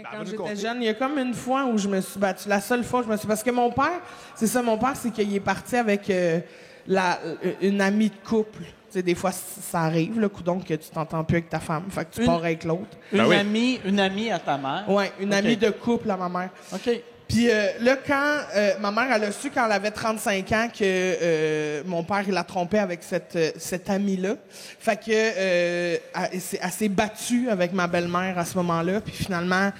Quand j'étais jeune, il y a comme une fois où je me suis battue. La seule fois où je me suis... Parce que mon père, c'est qu'il est parti avec une amie de couple. Tu sais, des fois, ça arrive, le coup donc que tu t'entends plus avec ta femme. Fait que tu pars avec l'autre. Une amie à ta mère? Oui, une amie de couple à ma mère. OK. Puis là, quand ma mère, elle a su quand elle avait 35 ans que mon père, il la trompait avec cette amie-là. Fait que elle s'est battue avec ma belle-mère à ce moment-là. Puis finalement,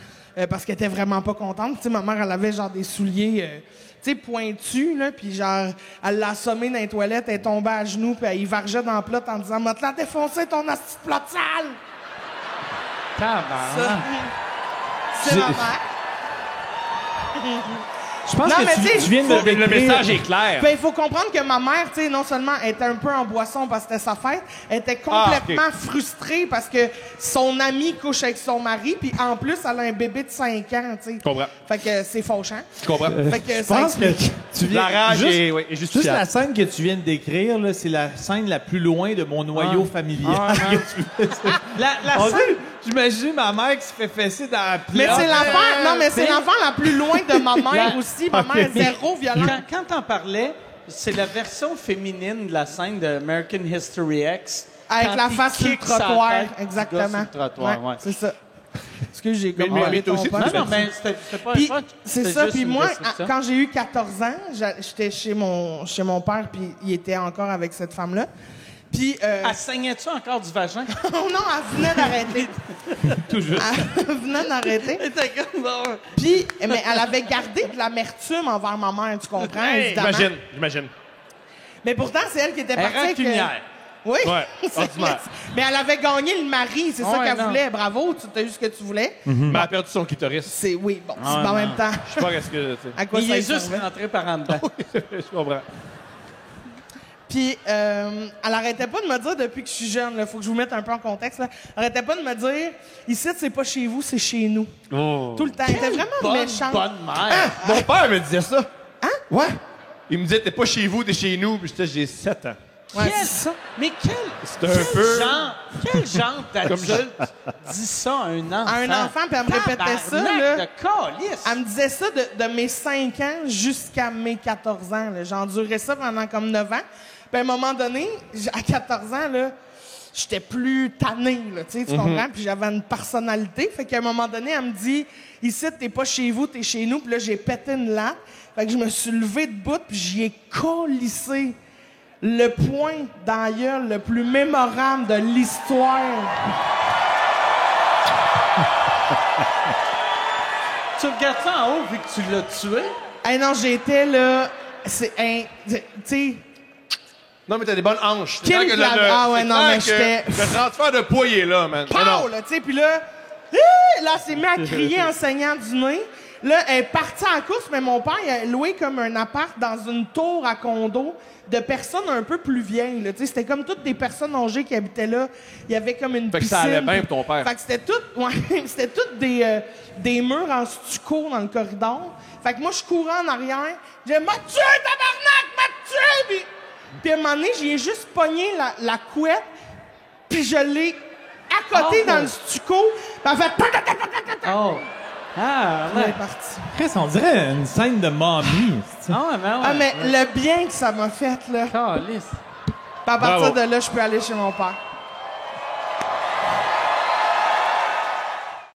parce qu'elle était vraiment pas contente. Tu sais, ma mère, elle avait genre des souliers, tu sais, pointus, là. Puis genre, elle l'a assommée dans les toilettes, elle est tombée à genoux, puis elle y vargeait dans le plat en disant « M'a te la défoncé ton asti de plat sale! » Tabarnak! C'est ma mère. Je pense que tu viens de Le message est clair. Ben, il faut comprendre que ma mère, tu sais, non seulement était un peu en boisson parce que c'était sa fête, elle était complètement frustrée parce que son ami couche avec son mari, puis en plus, elle a un bébé de 5 ans, tu sais. Je comprends. Fait que c'est fauchant. Je comprends. Fait que Je ça pense que explique. tu viens... La rage juste, est juste justifiable. la scène que tu viens de décrire, là, c'est la scène la plus loin de mon noyau familial. La On scène... dit, j'imagine ma mère qui se fait fesser dans la Mais plate. c'est l'enfant, non, mais c'est l'enfant la plus loin de ma mère aussi. Ma mère est zéro violente. Quand t'en parlais, c'est la version féminine de la scène de American History X. Avec Quand la il face sur le kick sa trottoir, tête du gars exactement. sur le trottoir, ouais. C'est ça. Excuse, j'ai comme mais parlé toi ton aussi, pote. Non, mais c'était pas Puis, un pote. c'est c'était ça. juste Puis une moi, description. quand j'ai eu 14 ans, j'étais chez mon père, puis il était encore avec cette femme-là. Puis... Elle saignait-tu encore du vagin? oh non, elle venait d'arrêter. Tout juste. Elle venait d'arrêter. Elle était comme... Puis, mais elle avait gardé de l'amertume envers ma mère, tu comprends, évidemment. J'imagine. Mais pourtant, c'est elle qui était Elle est partie avec... rancunière. Oui. Ouais, C'est- ordinaire. mais elle avait gagné le mari, c'est ça Ouais, qu'elle non. voulait. Bravo, tu as eu ce que tu voulais. Mais elle a perdu son clitoris. C'est oui, bon, c'est en même temps. Je sais pas qu'est-ce que... À quoi Il ça est juste servait? rentré par en dedans. Je comprends. Puis, elle arrêtait pas de me dire depuis que je suis jeune, il faut que je vous mette un peu en contexte, là. Elle arrêtait pas de me dire, ici, c'est pas chez vous, c'est chez nous. Oh. Tout le temps. Elle était vraiment méchante. Bonne mère. Mon père me disait ça. Hein? Ouais. Il me disait, t'es pas chez vous, t'es chez nous. Puis j'étais, j'ai 7 ans. Ouais, Quel- c'est ça. Mais C'est un peu... quel genre d'adulte dit ça à un enfant? À un enfant, puis elle me répétait ça, Tabarnak là. de calice. Elle me disait ça de mes 5 ans jusqu'à mes 14 ans. là. J'endurais ça pendant comme 9 ans. Puis à un moment donné, à 14 ans, là, j'étais plus tannée, là, tu comprends? Puis j'avais une personnalité. Fait qu'à un moment donné, elle me dit, ici, t'es pas chez vous, t'es chez nous. Puis là, j'ai pété une latte. Fait que je me suis levé debout, puis j'y ai collissé le point dans la gueule le plus mémorable de l'histoire. Tu regardes ça en haut vu que tu l'as tué? Hey, non, j'étais là... C'est un... Tu sais... Non, mais t'as des bonnes hanches. Quel C'est clair que clavier. Ah ouais, c'est non, clair mais que j'étais- Le transfert de poids, il est là, man. Mais non. Pow! Là, tu sais, puis là, là, elle s'est mis à crier en saignant du nez. Là, elle est partie en course, mais mon père, il a loué comme un appart dans une tour à condo de personnes un peu plus vieilles, là. Tu sais, c'était comme toutes des personnes âgées qui habitaient là. Il y avait comme une Fait que piscine. ça allait bien pour ton père. Fait que c'était tout, ouais, c'était toutes des murs en stucco dans le corridor. Fait que moi, je courais en arrière. J'ai dit, m'a tué, tabarnak, m'a tué! Puis à un moment donné, j'y ai juste pogné la couette, puis je l'ai accoté dans le stucco, puis elle fait... Oh. Ah, Elle est ouais. partie. Chris, on dirait une scène de mamie. c'est-tu? Ah, mais ouais. Ah, mais le bien que ça m'a fait, là. Calice. Puis à partir Bravo. de là, je peux aller chez mon père.